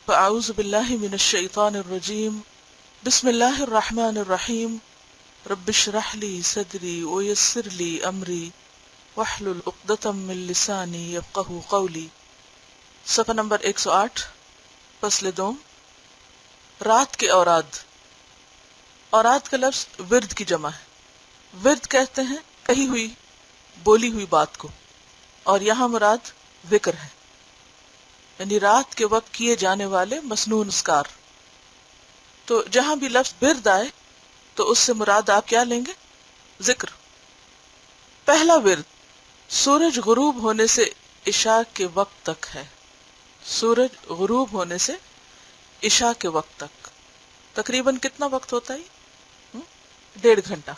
فاعوذ باللہ من الشیطان الرجیم بسم اللہ الرحمن الرحیم رب اشرح لی صدری ویسر لی امری واحلل عقدۃ من لسانی یفقہوا قولی۔ صفحہ نمبر 108، فصل دوم، رات کے اوراد۔ اوراد کا لفظ ورد کی جمع ہے۔ ورد کہتے ہیں کہی ہوئی بولی ہوئی بات کو، اور یہاں مراد ذکر ہے، یعنی رات کے وقت کیے جانے والے مسنون اذکار۔ تو جہاں بھی لفظ ورد آئے تو اس سے مراد آپ کیا لیں گے؟ ذکر۔ پہلا ورد سورج غروب ہونے سے عشاء کے وقت تک ہے۔ سورج غروب ہونے سے عشاء کے وقت تک تقریباً کتنا وقت ہوتا ہے؟ 1.5 گھنٹہ،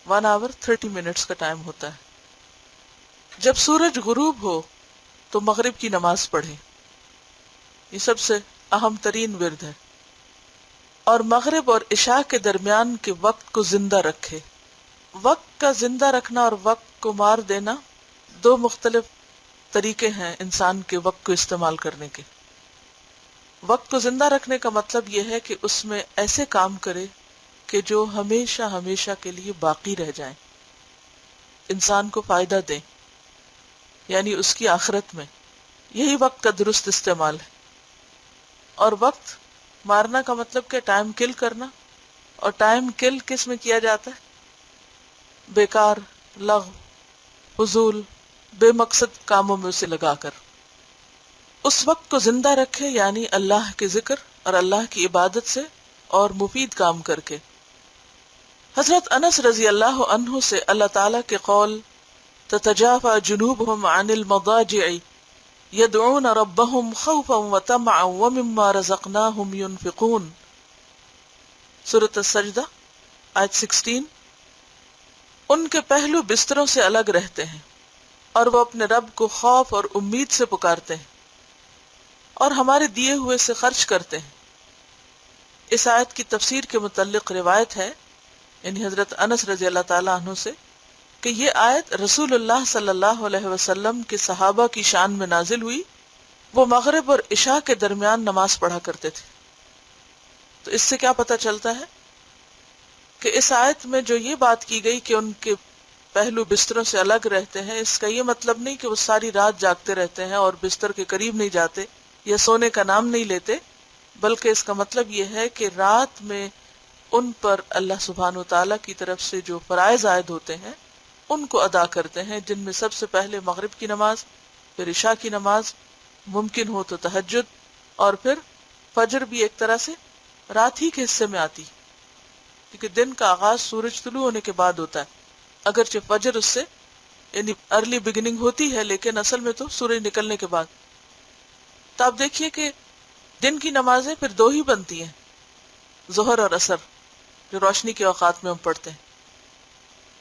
1 hour 30 minutes کا ٹائم ہوتا ہے۔ جب سورج غروب ہو تو مغرب کی نماز پڑھے، یہ سب سے اہم ترین ورد ہے، اور مغرب اور عشاء کے درمیان کے وقت کو زندہ رکھے۔ وقت کا زندہ رکھنا اور وقت کو مار دینا دو مختلف طریقے ہیں انسان کے وقت کو استعمال کرنے کے۔ وقت کو زندہ رکھنے کا مطلب یہ ہے کہ اس میں ایسے کام کرے کہ جو ہمیشہ ہمیشہ کے لیے باقی رہ جائیں، انسان کو فائدہ دیں، یعنی اس کی آخرت میں۔ یہی وقت کا درست استعمال ہے۔ اور وقت مارنا کا مطلب کہ ٹائم کل کرنا، اور ٹائم کل کس میں کیا جاتا ہے؟ بیکار، لغو، فضول، بے مقصد کاموں میں اسے لگا کر۔ اس وقت کو زندہ رکھے یعنی اللہ کے ذکر اور اللہ کی عبادت سے اور مفید کام کر کے۔ حضرت انس رضی اللہ عنہ سے اللہ تعالیٰ کے قول تتجافى جنوبهم عن المضاجع يدعون ربهم خوفا وطمعا ومما رزقناهم ينفقون، سورۃ السجدہ آیت 16۔ ان کے پہلو بستروں سے الگ رہتے ہیں اور وہ اپنے رب کو خوف اور امید سے پکارتے ہیں اور ہمارے دیے ہوئے سے خرچ کرتے ہیں۔ اس آیت کی تفسیر کے متعلق روایت ہے، یعنی حضرت انس رضی اللہ تعالیٰ عنہ سے، کہ یہ آیت رسول اللہ صلی اللہ علیہ وسلم کے صحابہ کی شان میں نازل ہوئی۔ وہ مغرب اور عشاء کے درمیان نماز پڑھا کرتے تھے۔ تو اس سے کیا پتہ چلتا ہے کہ اس آیت میں جو یہ بات کی گئی کہ ان کے پہلو بستروں سے الگ رہتے ہیں، اس کا یہ مطلب نہیں کہ وہ ساری رات جاگتے رہتے ہیں اور بستر کے قریب نہیں جاتے یا سونے کا نام نہیں لیتے، بلکہ اس کا مطلب یہ ہے کہ رات میں ان پر اللہ سبحانہ وتعالیٰ کی طرف سے جو فرائض عائد ہوتے ہیں ان کو ادا کرتے ہیں، جن میں سب سے پہلے مغرب کی نماز، پھر عشاء کی نماز، ممکن ہو تو تہجد، اور پھر فجر بھی ایک طرح سے رات ہی کے حصے میں آتی، کیونکہ دن کا آغاز سورج طلوع ہونے کے بعد ہوتا ہے۔ اگرچہ فجر اس سے یعنی ارلی بگننگ ہوتی ہے، لیکن اصل میں تو سورج نکلنے کے بعد۔ تو آپ دیکھیے کہ دن کی نمازیں پھر 2 ہی بنتی ہیں، ظہر اور عصر، جو روشنی کے اوقات میں ہم پڑھتے ہیں،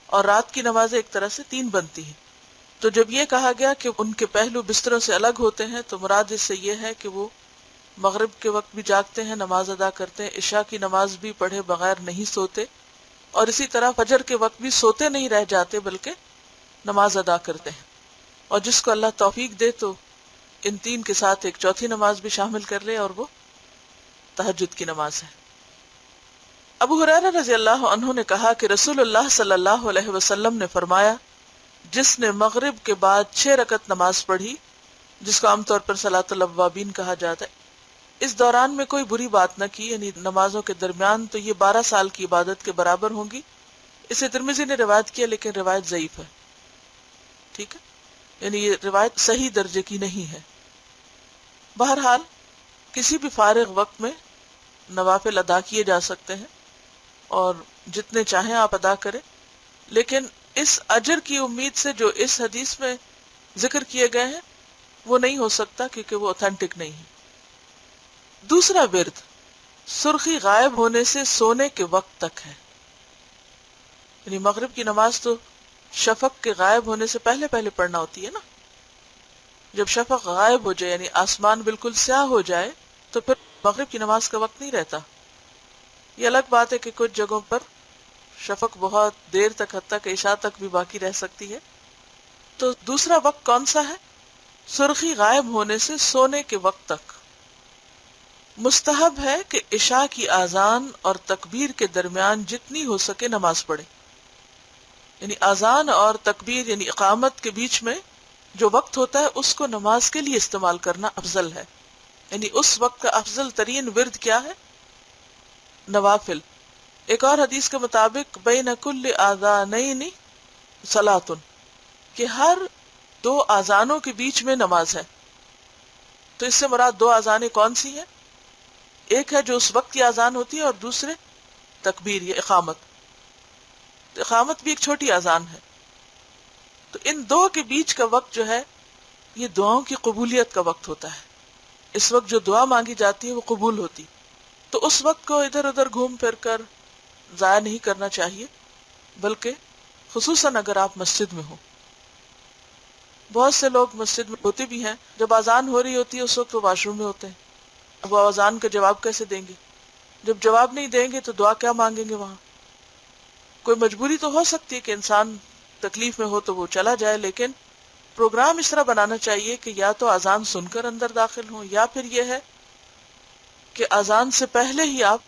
اور رات کی نمازیں ایک طرح سے 3 بنتی ہیں۔ تو جب یہ کہا گیا کہ ان کے پہلو بستروں سے الگ ہوتے ہیں تو مراد اس سے یہ ہے کہ وہ مغرب کے وقت بھی جاگتے ہیں، نماز ادا کرتے ہیں، عشاء کی نماز بھی پڑھے بغیر نہیں سوتے، اور اسی طرح فجر کے وقت بھی سوتے نہیں رہ جاتے بلکہ نماز ادا کرتے ہیں۔ اور جس کو اللہ توفیق دے تو ان 3 کے ساتھ ایک چوتھی نماز بھی شامل کر لے، اور وہ تہجد کی نماز ہے۔ ابو ہریرہ رضی اللہ عنہ نے کہا کہ رسول اللہ صلی اللہ علیہ وسلم نے فرمایا، جس نے مغرب کے بعد 6 رکعت نماز پڑھی، جس کو عام طور پر صلاۃ الاوابین کہا جاتا ہے، اس دوران میں کوئی بری بات نہ کی، یعنی نمازوں کے درمیان، تو یہ 12 سال کی عبادت کے برابر ہوں گی۔ اسے ترمذی نے روایت کیا، لیکن روایت ضعیف ہے، ٹھیک ہے، یعنی یہ روایت صحیح درجے کی نہیں ہے۔ بہرحال کسی بھی فارغ وقت میں نوافل ادا کیے جا سکتے ہیں، اور جتنے چاہیں آپ ادا کریں، لیکن اس اجر کی امید سے جو اس حدیث میں ذکر کیے گئے ہیں وہ نہیں ہو سکتا، کیونکہ وہ اوتھینٹک نہیں ہے۔ دوسرا ورد سرخی غائب ہونے سے سونے کے وقت تک ہے، یعنی مغرب کی نماز تو شفق کے غائب ہونے سے پہلے پہلے پڑھنا ہوتی ہے نا۔ جب شفق غائب ہو جائے یعنی آسمان بالکل سیاہ ہو جائے تو پھر مغرب کی نماز کا وقت نہیں رہتا۔ یہ الگ بات ہے کہ کچھ جگہوں پر شفق بہت دیر تک حتیٰ کہ عشاء تک بھی باقی رہ سکتی ہے۔ تو دوسرا وقت کون سا ہے؟ سرخی غائب ہونے سے سونے کے وقت تک۔ مستحب ہے کہ عشاء کی اذان اور تکبیر کے درمیان جتنی ہو سکے نماز پڑھے، یعنی اذان اور تکبیر یعنی اقامت کے بیچ میں جو وقت ہوتا ہے اس کو نماز کے لیے استعمال کرنا افضل ہے. یعنی اس وقت کا افضل ترین ورد کیا ہے؟ نوافل. ایک اور حدیث کے مطابق بین کل آذانین صلاۃ، کہ ہر دو اذانوں کے بیچ میں نماز ہے. تو اس سے مراد دو اذانیں کون سی ہیں؟ ایک ہے جو اس وقت کی اذان ہوتی ہے اور دوسرے تکبیر یا اقامت. تو اقامت بھی ایک چھوٹی اذان ہے. تو ان دو کے بیچ کا وقت جو ہے یہ دعاؤں کی قبولیت کا وقت ہوتا ہے. اس وقت جو دعا مانگی جاتی ہے وہ قبول ہوتی. تو اس وقت کو ادھر ادھر گھوم پھر کر ضائع نہیں کرنا چاہیے، بلکہ خصوصاً اگر آپ مسجد میں ہو. بہت سے لوگ مسجد میں ہوتے بھی ہیں، جب اذان ہو رہی ہوتی ہے اس وقت وہ واش روم میں ہوتے ہیں. اب وہ اذان کا جواب کیسے دیں گے؟ جب جواب نہیں دیں گے تو دعا کیا مانگیں گے وہاں؟ کوئی مجبوری تو ہو سکتی ہے کہ انسان تکلیف میں ہو تو وہ چلا جائے، لیکن پروگرام اس طرح بنانا چاہیے کہ یا تو اذان سن کر اندر داخل ہوں، یا پھر یہ ہے کہ اذان سے پہلے ہی آپ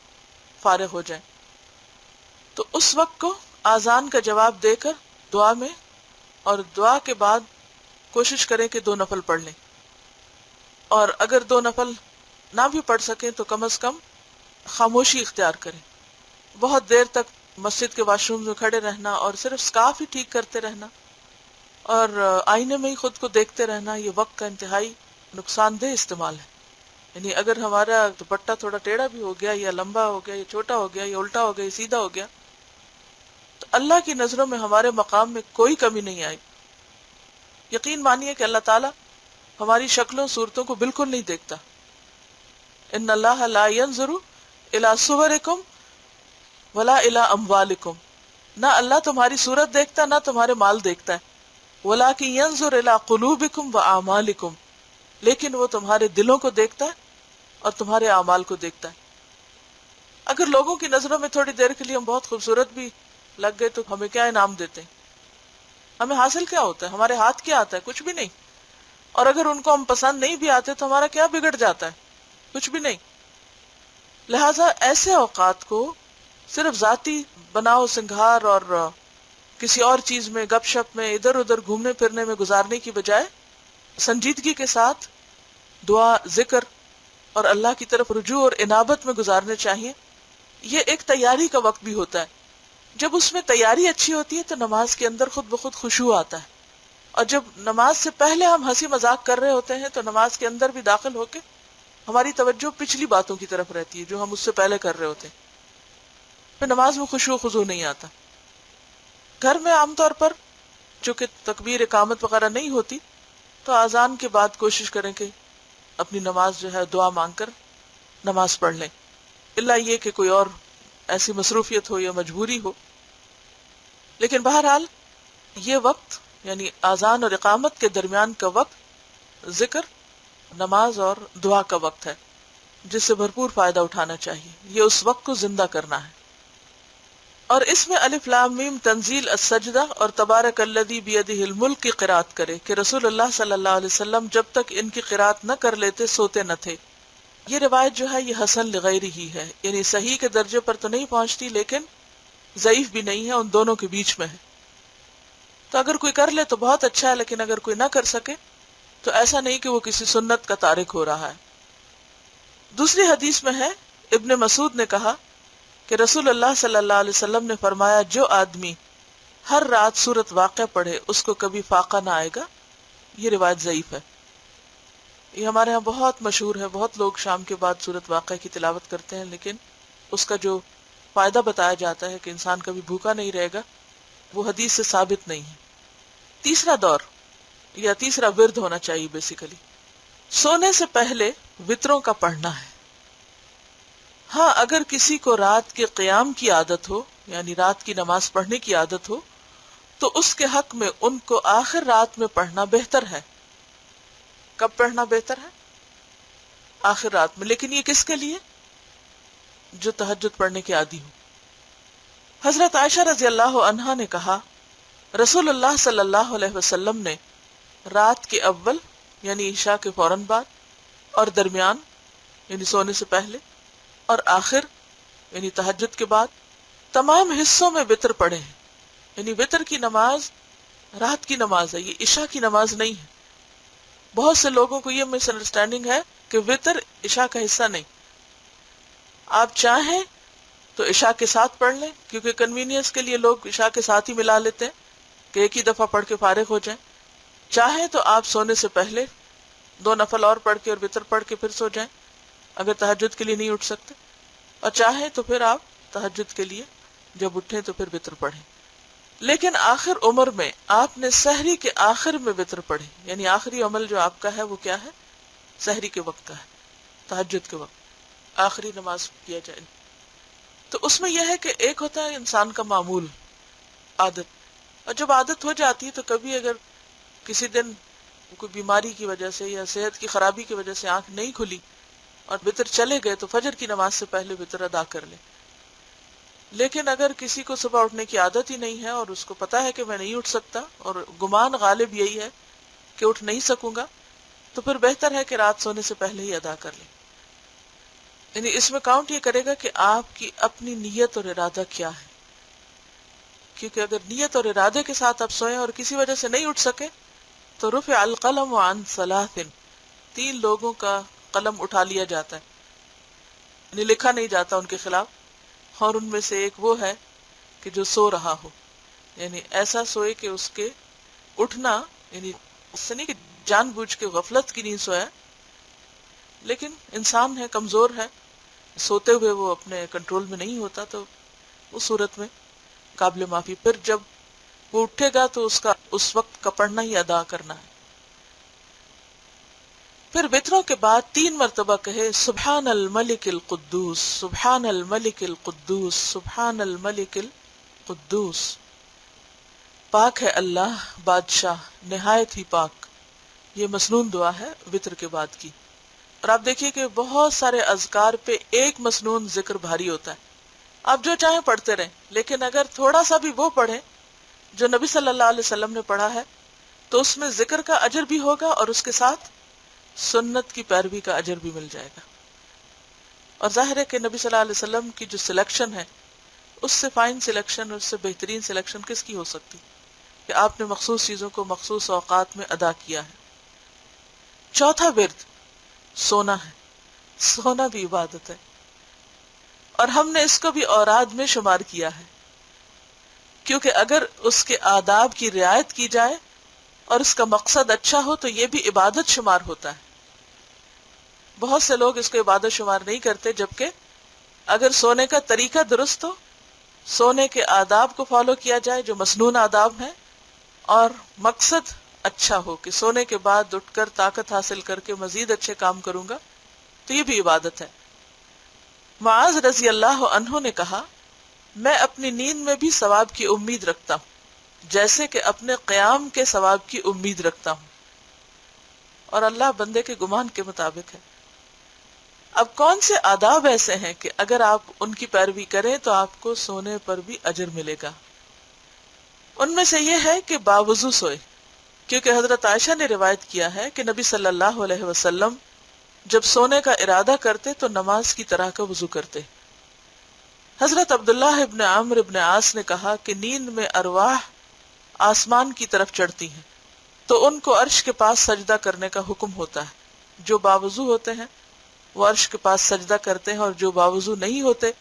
فارغ ہو جائیں. تو اس وقت کو اذان کا جواب دے کر دعا میں، اور دعا کے بعد کوشش کریں کہ 2 نفل پڑھ لیں. اور اگر 2 نفل نہ بھی پڑھ سکیں تو کم از کم خاموشی اختیار کریں. بہت دیر تک مسجد کے واش روم میں کھڑے رہنا اور صرف سکارف ہی ٹھیک کرتے رہنا اور آئینے میں ہی خود کو دیکھتے رہنا، یہ وقت کا انتہائی نقصان دہ استعمال ہے. یعنی اگر ہمارا دوپٹہ تھوڑا ٹیڑھا بھی ہو گیا یا لمبا ہو گیا یا چھوٹا ہو گیا یا الٹا ہو گیا یا سیدھا ہو گیا تو اللہ کی نظروں میں ہمارے مقام میں کوئی کمی نہیں آئی. یقین مانیے کہ اللہ تعالیٰ ہماری شکلوں صورتوں کو بالکل نہیں دیکھتا. ان اللہ لا ينظر الى صورکم ولا الى اموالکم، نہ اللہ تمہاری صورت دیکھتا نہ تمہارے مال دیکھتا ہے. ولکن ينظر الى قلوبکم واعمالکم، لیکن وہ تمہارے دلوں کو دیکھتا ہے اور تمہارے اعمال کو دیکھتا ہے. اگر لوگوں کی نظروں میں تھوڑی دیر کے لیے ہم بہت خوبصورت بھی لگ گئے تو ہمیں کیا انعام دیتے ہیں؟ ہمیں حاصل کیا ہوتا ہے؟ ہمارے ہاتھ کیا آتا ہے؟ کچھ بھی نہیں. اور اگر ان کو ہم پسند نہیں بھی آتے تو ہمارا کیا بگڑ جاتا ہے؟ کچھ بھی نہیں. لہٰذا ایسے اوقات کو صرف ذاتی بناؤ سنگھار اور کسی اور چیز میں گپ شپ میں ادھر ادھر گھومنے پھرنے میں گزارنے کی بجائے سنجیدگی کے ساتھ دعا، ذکر اور اللہ کی طرف رجوع اور انابت میں گزارنے چاہیے. یہ ایک تیاری کا وقت بھی ہوتا ہے. جب اس میں تیاری اچھی ہوتی ہے تو نماز کے اندر خود بخود خشوع آتا ہے. اور جب نماز سے پہلے ہم ہنسی مذاق کر رہے ہوتے ہیں تو نماز کے اندر بھی داخل ہو کے ہماری توجہ پچھلی باتوں کی طرف رہتی ہے جو ہم اس سے پہلے کر رہے ہوتے ہیں. پھر نماز میں خشوع و خضوع نہیں آتا. گھر میں عام طور پر چونکہ تکبیر اقامت وغیرہ نہیں ہوتی تو اذان کے بعد کوشش کریں کہ اپنی نماز جو ہے دعا مانگ کر نماز پڑھ لیں، الا یہ کہ کوئی اور ایسی مصروفیت ہو یا مجبوری ہو. لیکن بہرحال یہ وقت یعنی اذان اور اقامت کے درمیان کا وقت ذکر، نماز اور دعا کا وقت ہے جس سے بھرپور فائدہ اٹھانا چاہیے. یہ اس وقت کو زندہ کرنا ہے. اور اس میں الف لام میم تنزیل السجدہ اور تبارک الذی بیدہ الملک کی قرات کرے کہ رسول اللہ صلی اللہ علیہ وسلم جب تک ان کی قرات نہ کر لیتے سوتے نہ تھے. یہ روایت جو ہے یہ حسن لغیرہ ہی ہے، یعنی صحیح کے درجے پر تو نہیں پہنچتی لیکن ضعیف بھی نہیں ہے، ان دونوں کے بیچ میں ہے. تو اگر کوئی کر لے تو بہت اچھا ہے، لیکن اگر کوئی نہ کر سکے تو ایسا نہیں کہ وہ کسی سنت کا تارک ہو رہا ہے. دوسری حدیث میں ہے ابن مسعود نے کہا کہ رسول اللہ صلی اللہ علیہ وسلم نے فرمایا جو آدمی ہر رات سورت واقعہ پڑھے اس کو کبھی فاقہ نہ آئے گا. یہ روایت ضعیف ہے. یہ ہمارے ہاں بہت مشہور ہے، بہت لوگ شام کے بعد سورت واقعہ کی تلاوت کرتے ہیں، لیکن اس کا جو فائدہ بتایا جاتا ہے کہ انسان کبھی بھوکا نہیں رہے گا وہ حدیث سے ثابت نہیں ہے. تیسرا دور یا تیسرا ورد ہونا چاہیے بیسیکلی سونے سے پہلے وتروں کا پڑھنا ہے. ہاں اگر کسی کو رات کے قیام کی عادت ہو یعنی رات کی نماز پڑھنے کی عادت ہو تو اس کے حق میں ان کو آخر رات میں پڑھنا بہتر ہے. کب پڑھنا بہتر ہے؟ آخر رات میں. لیکن یہ کس کے لیے؟ جو تہجد پڑھنے کے عادی ہو. حضرت عائشہ رضی اللہ عنہا نے کہا رسول اللہ صلی اللہ علیہ وسلم نے رات کے اول یعنی عشاء کے فوراً بعد اور درمیان یعنی سونے سے پہلے، اور آخر یعنی تہجد کے بعد تمام حصوں میں وتر پڑھیں. یعنی وتر کی نماز رات کی نماز ہے، یہ عشاء کی نماز نہیں ہے. بہت سے لوگوں کو یہ مس انڈرسٹینڈنگ ہے کہ وتر عشاء کا حصہ نہیں. آپ چاہیں تو عشاء کے ساتھ پڑھ لیں، کیونکہ کنوینئنس کے لیے لوگ عشاء کے ساتھ ہی ملا لیتے ہیں کہ ایک ہی دفعہ پڑھ کے فارغ ہو جائیں. چاہیں تو آپ سونے سے پہلے 2 نفل اور پڑھ کے اور وتر پڑھ کے پھر سو جائیں اگر تہجد کے لیے نہیں اٹھ سکتے، اور چاہیں تو پھر آپ تہجد کے لیے جب اٹھیں تو پھر وتر پڑھیں. لیکن آخر عمر میں آپ نے سحری کے آخر میں وتر پڑھیں. یعنی آخری عمل جو آپ کا ہے وہ کیا ہے؟ سحری کے وقت کا ہے، تہجد کے وقت آخری نماز کیا جائے. تو اس میں یہ ہے کہ ایک ہوتا ہے انسان کا معمول، عادت، اور جب عادت ہو جاتی ہے تو کبھی اگر کسی دن کوئی بیماری کی وجہ سے یا صحت کی خرابی کی وجہ سے آنکھ نہیں کھلی اور وتر چلے گئے تو فجر کی نماز سے پہلے وتر ادا کر لیں. لیکن اگر کسی کو صبح اٹھنے کی عادت ہی نہیں ہے اور اس کو پتا ہے کہ میں نہیں اٹھ سکتا اور گمان غالب یہی ہے کہ اٹھ نہیں سکوں گا، تو پھر بہتر ہے کہ رات سونے سے پہلے ہی ادا کر لیں. یعنی اس میں کاؤنٹ یہ کرے گا کہ آپ کی اپنی نیت اور ارادہ کیا ہے. کیونکہ اگر نیت اور ارادے کے ساتھ آپ سوئیں اور کسی وجہ سے نہیں اٹھ سکے تو رفع القلم عن 3، 3 لوگوں کا قلم اٹھا لیا جاتا ہے، یعنی لکھا نہیں جاتا ان کے خلاف. اور ان میں سے ایک وہ ہے کہ جو سو رہا ہو، یعنی ایسا سوئے کہ اس کے اٹھنا، یعنی اس سے نہیں کہ جان بوجھ کے غفلت کی نیند سویا، لیکن انسان ہے، کمزور ہے، سوتے ہوئے وہ اپنے کنٹرول میں نہیں ہوتا، تو اس صورت میں قابل معافی. پھر جب وہ اٹھے گا تو اس کا اس وقت کا پڑھنا ہی ادا کرنا ہے. پھر وتروں کے بعد 3 مرتبہ کہے سبحان الملک القدوس، سبحان الملک القدوس، سبحان الملک القدوس. پاک ہے اللہ بادشاہ نہایت ہی پاک. یہ مسنون دعا ہے وتر کے بعد کی. اور آپ دیکھیے کہ بہت سارے اذکار پہ ایک مسنون ذکر بھاری ہوتا ہے. آپ جو چاہیں پڑھتے رہیں، لیکن اگر تھوڑا سا بھی وہ پڑھیں جو نبی صلی اللہ علیہ وسلم نے پڑھا ہے تو اس میں ذکر کا اجر بھی ہوگا اور اس کے ساتھ سنت کی پیروی کا اجر بھی مل جائے گا. اور ظاہر ہے کہ نبی صلی اللہ علیہ وسلم کی جو سلیکشن ہے اس سے فائن سلیکشن، اس سے بہترین سلیکشن کس کی ہو سکتی کہ آپ نے مخصوص چیزوں کو مخصوص اوقات میں ادا کیا ہے. چوتھا ورد سونا ہے. سونا بھی عبادت ہے، اور ہم نے اس کو بھی اوراد میں شمار کیا ہے، کیونکہ اگر اس کے آداب کی رعایت کی جائے اور اس کا مقصد اچھا ہو تو یہ بھی عبادت شمار ہوتا ہے. بہت سے لوگ اس کو عبادت شمار نہیں کرتے، جبکہ اگر سونے کا طریقہ درست ہو، سونے کے آداب کو فالو کیا جائے جو مسنون آداب ہیں، اور مقصد اچھا ہو کہ سونے کے بعد اٹھ کر طاقت حاصل کر کے مزید اچھے کام کروں گا، تو یہ بھی عبادت ہے. معاذ رضی اللہ عنہ نے کہا میں اپنی نیند میں بھی ثواب کی امید رکھتا ہوں جیسے کہ اپنے قیام کے ثواب کی امید رکھتا ہوں، اور اللہ بندے کے گمان کے مطابق ہے. اب کون سے آداب ایسے ہیں کہ اگر آپ ان کی پیروی کریں تو آپ کو سونے پر بھی اجر ملے گا؟ ان میں سے یہ ہے کہ باوضو سوئے، کیونکہ حضرت عائشہ نے روایت کیا ہے کہ نبی صلی اللہ علیہ وسلم جب سونے کا ارادہ کرتے تو نماز کی طرح کا وضو کرتے. حضرت عبداللہ ابن عمرو ابن عاص نے کہا کہ نیند میں ارواح آسمان کی طرف چڑھتی ہیں تو ان کو عرش کے پاس سجدہ کرنے کا حکم ہوتا ہے. جو باوضو ہوتے ہیں وہ عرش کے پاس سجدہ کرتے ہیں، اور جو باوضو نہیں ہوتے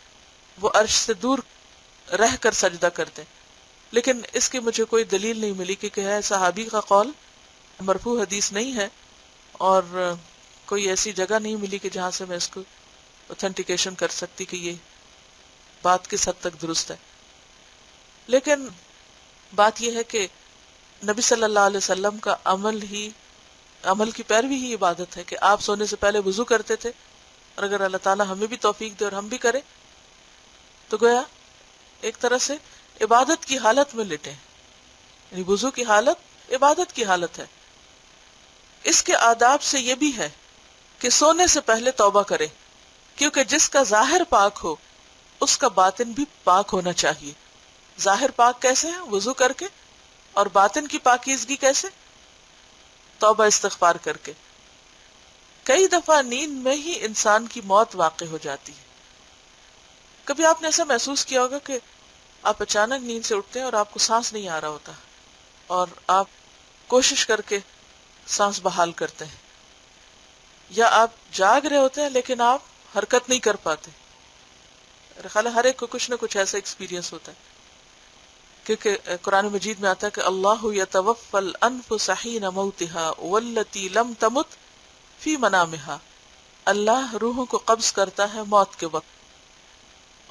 وہ عرش سے دور رہ کر سجدہ کرتے ہیں. لیکن اس کی مجھے کوئی دلیل نہیں ملی، کیونکہ ہے صحابی کا قول، مرفوع حدیث نہیں ہے، اور کوئی ایسی جگہ نہیں ملی کہ جہاں سے میں اس کو اوتھینٹیکیشن کر سکتی کہ یہ بات کس حد تک درست ہے. لیکن بات یہ ہے کہ نبی صلی اللہ علیہ وسلم کا عمل کی پیروی ہی عبادت ہے کہ آپ سونے سے پہلے وضو کرتے تھے، اور اگر اللہ تعالیٰ ہمیں بھی توفیق دے اور ہم بھی کریں تو گویا ایک طرح سے عبادت کی حالت میں لیٹیں، یعنی وضو کی حالت عبادت کی حالت ہے. اس کے آداب سے یہ بھی ہے کہ سونے سے پہلے توبہ کرے، کیونکہ جس کا ظاہر پاک ہو اس کا باطن بھی پاک ہونا چاہیے. ظاہر پاک کیسے ہے؟ وضو کر کے. اور باطن کی پاکیزگی کیسے؟ توبہ استغفار کر کے. کئی دفعہ نیند میں ہی انسان کی موت واقع ہو جاتی ہے. کبھی آپ نے ایسا محسوس کیا ہوگا کہ آپ اچانک نیند سے اٹھتے ہیں اور آپ کو سانس نہیں آ رہا ہوتا اور آپ کوشش کر کے سانس بحال کرتے ہیں، یا آپ جاگ رہے ہوتے ہیں لیکن آپ حرکت نہیں کر پاتے. میرے خیال ہے ہر ایک کو کچھ نہ کچھ ایسا ایکسپیرینس ہوتا ہے، کیونکہ قرآن مجید میں آتا ہے کہ اللہ یتوفی الانفس حین موتها والتی لم تمت فی منامها، اللہ روحوں کو قبض کرتا ہے موت کے وقت،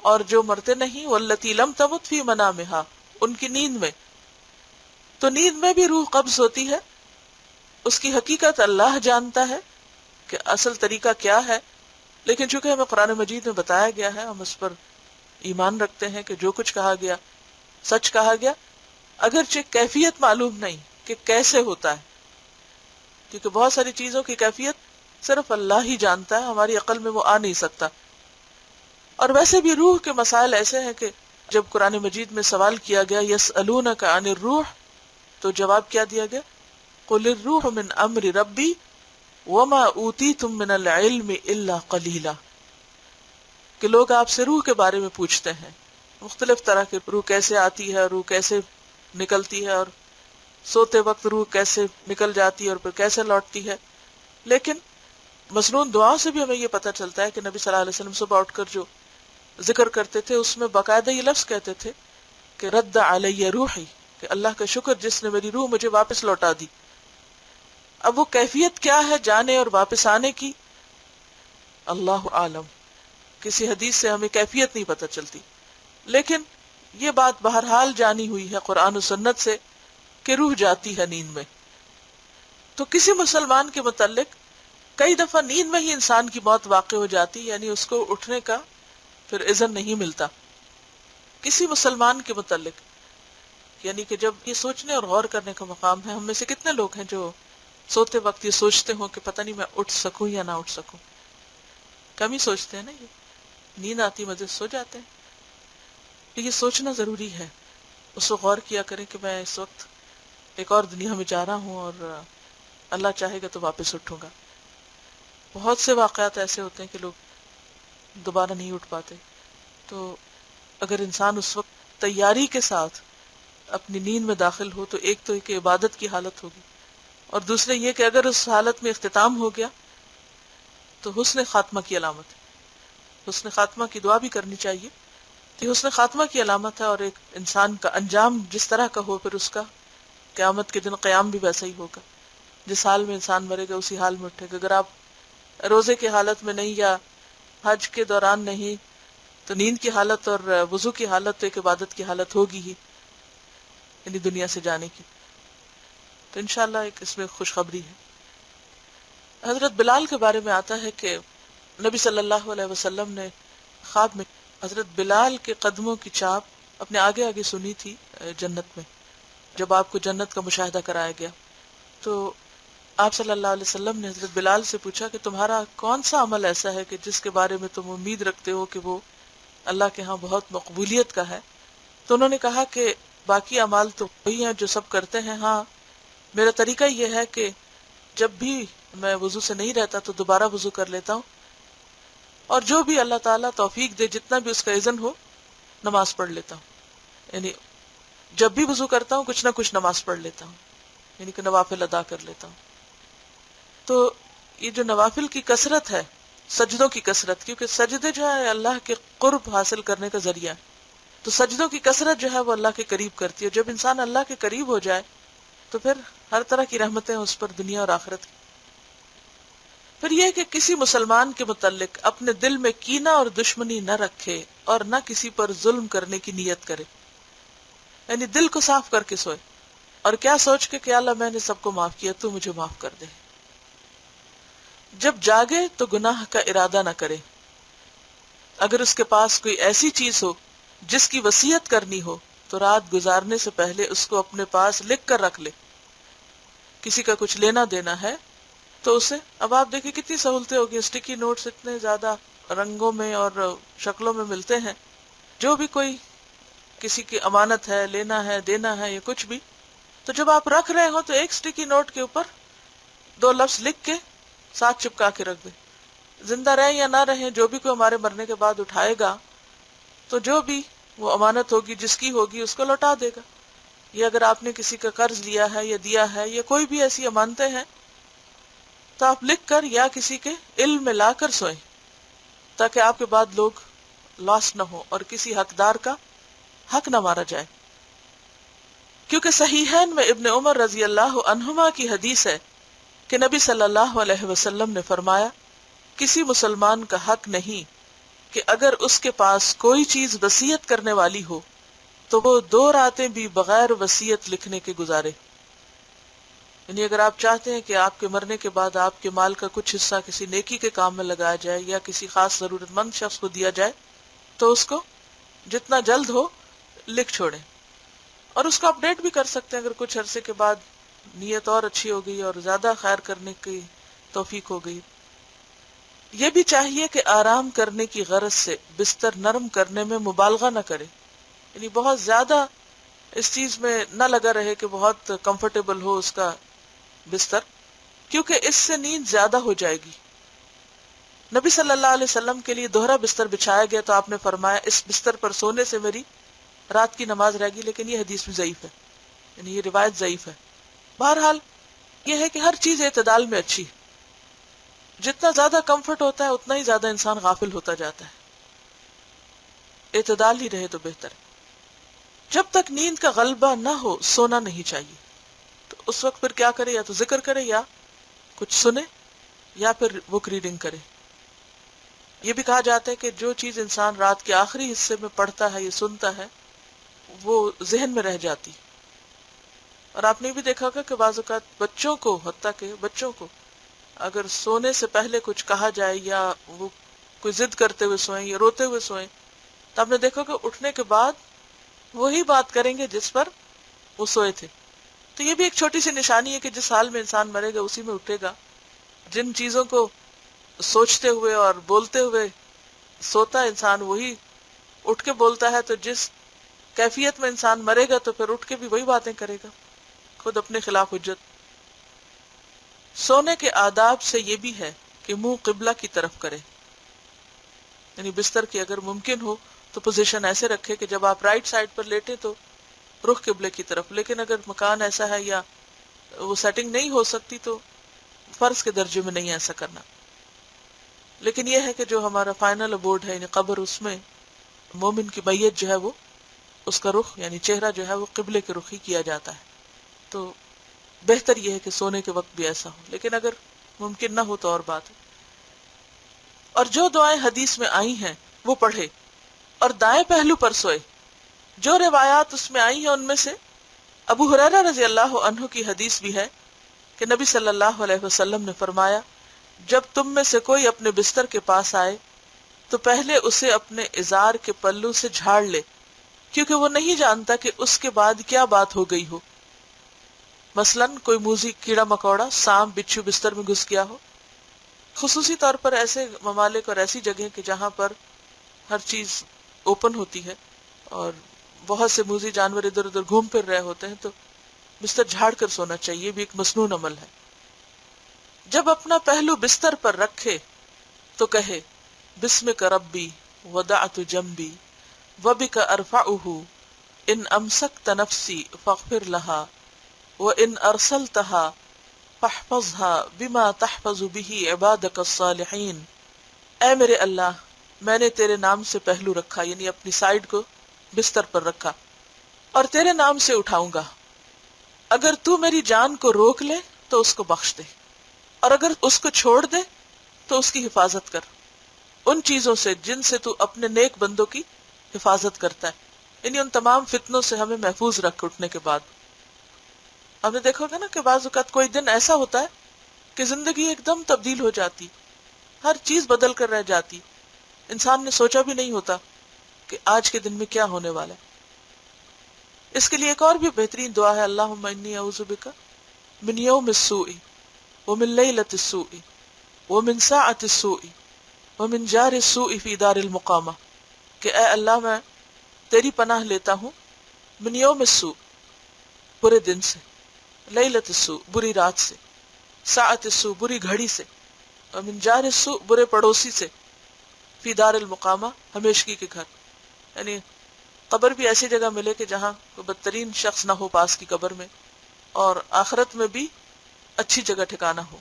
اور جو مرتے نہیں والتی لم تمت فی منامها ان کی نیند میں. تو نیند میں بھی روح قبض ہوتی ہے، اس کی حقیقت اللہ جانتا ہے کہ اصل طریقہ کیا ہے، لیکن چونکہ ہمیں قرآن مجید میں بتایا گیا ہے ہم اس پر ایمان رکھتے ہیں کہ جو کچھ کہا گیا سچ کہا گیا، اگرچہ کیفیت معلوم نہیں کہ کیسے ہوتا ہے، کیونکہ بہت ساری چیزوں کی کیفیت صرف اللہ ہی جانتا ہے، ہماری عقل میں وہ آ نہیں سکتا. اور ویسے بھی روح کے مسائل ایسے ہیں کہ جب قرآن مجید میں سوال کیا گیا یسألونک عن الروح، تو جواب کیا دیا گیا؟ قل الروح من امر ربی وما اوتیتم من العلم الا قلیلا، کہ لوگ آپ سے روح کے بارے میں پوچھتے ہیں، مختلف طرح کے روح کیسے آتی ہے، روح کیسے نکلتی ہے، اور سوتے وقت روح کیسے نکل جاتی ہے اور پھر کیسے لوٹتی ہے. لیکن مسنون دعا سے بھی ہمیں یہ پتہ چلتا ہے کہ نبی صلی اللہ علیہ وسلم صبح اٹھ کر جو ذکر کرتے تھے اس میں باقاعدہ یہ لفظ کہتے تھے کہ رد علی روحی، کہ اللہ کا شکر جس نے میری روح مجھے واپس لوٹا دی. اب وہ کیفیت کیا ہے جانے اور واپس آنے کی، اللہ عالم. کسی حدیث سے ہمیں کیفیت نہیں پتہ چلتی، لیکن یہ بات بہرحال جانی ہوئی ہے قرآن و سنت سے کہ روح جاتی ہے نیند میں. تو کسی مسلمان کے متعلق کئی دفعہ نیند میں ہی انسان کی موت واقع ہو جاتی، یعنی اس کو اٹھنے کا پھر اذن نہیں ملتا. کسی مسلمان کے متعلق، یعنی کہ جب یہ سوچنے اور غور کرنے کا مقام ہے. ہم میں سے کتنے لوگ ہیں جو سوتے وقت یہ سوچتے ہوں کہ پتہ نہیں میں اٹھ سکوں یا نہ اٹھ سکوں؟ کم ہی سوچتے ہیں نا. یہ نیند آتی مزے سو جاتے ہیں. یہ سوچنا ضروری ہے، اس کو غور کیا کریں کہ میں اس وقت ایک اور دنیا میں جا رہا ہوں اور اللہ چاہے گا تو واپس اٹھوں گا. بہت سے واقعات ایسے ہوتے ہیں کہ لوگ دوبارہ نہیں اٹھ پاتے. تو اگر انسان اس وقت تیاری کے ساتھ اپنی نیند میں داخل ہو تو ایک تو ایک عبادت کی حالت ہوگی، اور دوسرے یہ کہ اگر اس حالت میں اختتام ہو گیا تو حسن خاتمہ کی علامت ہے. حسن خاتمہ کی دعا بھی کرنی چاہیے. یہ حسن خاتمہ کی علامت ہے، اور ایک انسان کا انجام جس طرح کا ہو پھر اس کا قیامت کے دن قیام بھی ویسا ہی ہوگا. جس حال میں انسان مرے گا اسی حال میں اٹھے گا. اگر آپ روزے کی حالت میں نہیں یا حج کے دوران نہیں تو نیند کی حالت اور وضو کی حالت تو ایک عبادت کی حالت ہوگی ہی، یعنی دنیا سے جانے کی. تو انشاءاللہ ایک اس میں خوشخبری ہے. حضرت بلال کے بارے میں آتا ہے کہ نبی صلی اللہ علیہ وسلم نے خواب میں حضرت بلال کے قدموں کی چاپ اپنے آگے آگے سنی تھی جنت میں. جب آپ کو جنت کا مشاہدہ کرایا گیا تو آپ صلی اللہ علیہ وسلم نے حضرت بلال سے پوچھا کہ تمہارا کون سا عمل ایسا ہے کہ جس کے بارے میں تم امید رکھتے ہو کہ وہ اللہ کے ہاں بہت مقبولیت کا ہے؟ تو انہوں نے کہا کہ باقی اعمال تو وہی ہیں جو سب کرتے ہیں، ہاں میرا طریقہ یہ ہے کہ جب بھی میں وضو سے نہیں رہتا تو دوبارہ وضو کر لیتا ہوں، اور جو بھی اللہ تعالیٰ توفیق دے جتنا بھی اس کا اذن ہو نماز پڑھ لیتا ہوں. یعنی جب بھی وضو کرتا ہوں کچھ نہ کچھ نماز پڑھ لیتا ہوں، یعنی کہ نوافل ادا کر لیتا ہوں. تو یہ جو نوافل کی کثرت ہے، سجدوں کی کثرت، کیونکہ سجدے جو ہے اللہ کے قرب حاصل کرنے کا ذریعہ ہے، تو سجدوں کی کثرت جو ہے وہ اللہ کے قریب کرتی ہے. جب انسان اللہ کے قریب ہو جائے تو پھر ہر طرح کی رحمتیں اس پر دنیا اور آخرت کی. پھر یہ کہ کسی مسلمان کے متعلق اپنے دل میں کینہ اور دشمنی نہ رکھے اور نہ کسی پر ظلم کرنے کی نیت کرے، یعنی دل کو صاف کر کے سوئے اور کیا سوچ کے کہ اللہ میں نے سب کو معاف کیا، تو مجھے معاف کر دے. جب جاگے تو گناہ کا ارادہ نہ کرے. اگر اس کے پاس کوئی ایسی چیز ہو جس کی وصیت کرنی ہو تو رات گزارنے سے پہلے اس کو اپنے پاس لکھ کر رکھ لے. کسی کا کچھ لینا دینا ہے تو اسے، اب آپ دیکھیں کتنی سہولتیں ہوگی، اسٹکی نوٹس اتنے زیادہ رنگوں میں اور شکلوں میں ملتے ہیں. جو بھی کوئی کسی کی امانت ہے، لینا ہے دینا ہے یا کچھ بھی، تو جب آپ رکھ رہے ہو تو ایک اسٹکی نوٹ کے اوپر 2 لفظ لکھ کے ساتھ چپکا کے رکھ دیں. زندہ رہیں یا نہ رہیں، جو بھی کوئی ہمارے مرنے کے بعد اٹھائے گا تو جو بھی وہ امانت ہوگی جس کی ہوگی اس کو لوٹا دے گا. یا اگر آپ نے کسی کا قرض لیا ہے یا دیا ہے یا کوئی بھی ایسی امانتیں ہیں تو آپ لکھ کر یا کسی کے علم میں لا کر سوئیں تاکہ آپ کے بعد لوگ لاس نہ ہو اور کسی حقدار کا حق نہ مارا جائے. کیونکہ صحیحین میں ابن عمر رضی اللہ عنہما کی حدیث ہے کہ نبی صلی اللہ علیہ وسلم نے فرمایا کسی مسلمان کا حق نہیں کہ اگر اس کے پاس کوئی چیز وصیت کرنے والی ہو تو وہ 2 راتیں بھی بغیر وصیت لکھنے کے گزارے. یعنی اگر آپ چاہتے ہیں کہ آپ کے مرنے کے بعد آپ کے مال کا کچھ حصہ کسی نیکی کے کام میں لگایا جائے یا کسی خاص ضرورت مند شخص کو دیا جائے تو اس کو جتنا جلد ہو لکھ چھوڑیں. اور اس کو اپڈیٹ بھی کر سکتے ہیں اگر کچھ عرصے کے بعد نیت اور اچھی ہو گئی اور زیادہ خیر کرنے کی توفیق ہو گئی. یہ بھی چاہیے کہ آرام کرنے کی غرض سے بستر نرم کرنے میں مبالغہ نہ کرے. یعنی بہت زیادہ اس چیز میں نہ لگا رہے کہ بہت کمفرٹیبل ہو اس کا بستر، کیونکہ اس سے نیند زیادہ ہو جائے گی. نبی صلی اللہ علیہ وسلم کے لیے دوہرا بستر بچھایا گیا تو آپ نے فرمایا اس بستر پر سونے سے میری رات کی نماز رہ گی، لیکن یہ حدیث بھی ضعیف ہے، یعنی یہ روایت ضعیف ہے. بہرحال یہ ہے کہ ہر چیز اعتدال میں اچھی ہے. جتنا زیادہ کمفرٹ ہوتا ہے اتنا ہی زیادہ انسان غافل ہوتا جاتا ہے. اعتدال ہی رہے تو بہتر ہے. جب تک نیند کا غلبہ نہ ہو سونا نہیں چاہیے. تو اس وقت پھر کیا کرے؟ یا تو ذکر کرے یا کچھ سنے یا پھر بک ریڈنگ کرے. یہ بھی کہا جاتا ہے کہ جو چیز انسان رات کے آخری حصے میں پڑھتا ہے یا سنتا ہے وہ ذہن میں رہ جاتی. اور آپ نے بھی دیکھا ہوگا کہ بعض اوقات بچوں کو، حتیٰ کہ بچوں کو اگر سونے سے پہلے کچھ کہا جائے یا وہ کوئی ضد کرتے ہوئے سوئیں یا روتے ہوئے سوئیں تو آپ نے دیکھا کہ اٹھنے کے بعد وہی بات کریں گے جس پر وہ سوئے تھے. تو یہ بھی ایک چھوٹی سی نشانی ہے کہ جس حال میں انسان مرے گا اسی میں اٹھے گا. جن چیزوں کو سوچتے ہوئے اور بولتے ہوئے سوتا انسان وہی اٹھ کے بولتا ہے. تو جس کیفیت میں انسان مرے گا تو پھر اٹھ کے بھی وہی باتیں کرے گا، خود اپنے خلاف حجت. سونے کے آداب سے یہ بھی ہے کہ منہ قبلہ کی طرف کرے. یعنی بستر کی اگر ممکن ہو تو پوزیشن ایسے رکھے کہ جب آپ رائٹ سائڈ پر لیٹے تو رخ قبلے کی طرف. لیکن اگر مکان ایسا ہے یا وہ سیٹنگ نہیں ہو سکتی تو فرض کے درجے میں نہیں ایسا کرنا. لیکن یہ ہے کہ جو ہمارا فائنل ابورڈ ہے یعنی قبر، اس میں مومن کی میت جو ہے وہ اس کا رخ یعنی چہرہ جو ہے وہ قبلے کے رخ ہی کیا جاتا ہے. تو بہتر یہ ہے کہ سونے کے وقت بھی ایسا ہو، لیکن اگر ممکن نہ ہو تو اور بات ہے. اور جو دعائیں حدیث میں آئی ہیں وہ پڑھے اور دائیں پہلو پر سوئے. جو روایات اس میں آئی ہیں ان میں سے ابو ہریرہ رضی اللہ عنہ کی حدیث بھی ہے کہ نبی صلی اللہ علیہ وسلم نے فرمایا جب تم میں سے کوئی اپنے بستر کے پاس آئے تو پہلے اسے اپنے ازار کے پلو سے جھاڑ لے، کیونکہ وہ نہیں جانتا کہ اس کے بعد کیا بات ہو گئی ہو. مثلاً کوئی موذی کیڑا مکوڑا، سانپ، بچھو بستر میں گھس گیا ہو. خصوصی طور پر ایسے ممالک اور ایسی جگہیں کہ جہاں پر ہر چیز اوپن ہوتی ہے اور بہت سے موذی جانور ادھر ادھر گھوم پھر رہے ہوتے ہیں تو بستر جھاڑ کر سونا چاہیے. یہ بھی ایک مسنون عمل ہے. جب اپنا پہلو بستر پر رکھے تو کہے بسمک ربی وضعت جنبی وبک ارفعہ ان امسکت نفسی فاغفر لها وان ارسلتها فاحفظها بما تحفظ به عبادك الصالحین. اے میرے اللہ، میں نے تیرے نام سے پہلو رکھا، یعنی اپنی سائیڈ کو بستر پر رکھا، اور تیرے نام سے اٹھاؤں گا. اگر تو میری جان کو روک لے تو اس کو بخش دے، اور اگر اس کو چھوڑ دے تو اس کی حفاظت کر ان چیزوں سے جن سے تو اپنے نیک بندوں کی حفاظت کرتا ہے. یعنی ان تمام فتنوں سے ہمیں محفوظ رکھ اٹھنے کے بعد. آپ نے دیکھو گا نا کہ بعض اوقات کوئی دن ایسا ہوتا ہے کہ زندگی ایک دم تبدیل ہو جاتی، ہر چیز بدل کر رہ جاتی، انسان نے سوچا بھی نہیں ہوتا کہ آج کے دن میں کیا ہونے والا ہے. اس کے لیے ایک اور بھی بہترین دعا ہے، اللہم انی اعوذ بک من یوم السوء ومن لیلۃ السوء ومن ساعۃ السوء ومن جار السوء فی دار المقامہ، کہ اے اللہ میں تیری پناہ لیتا ہوں من یوم السوء برے دن سے، لیلۃ السوء بری رات سے، ساعۃ السوء بری گھڑی سے، من جار السوء، برے پڑوسی سے، فی دار المقامہ، ہمیشگی کے گھر، یعنی قبر بھی ایسی جگہ ملے کہ جہاں کوئی بدترین شخص نہ ہو پاس کی قبر میں، اور آخرت میں بھی اچھی جگہ ٹھکانہ ہو،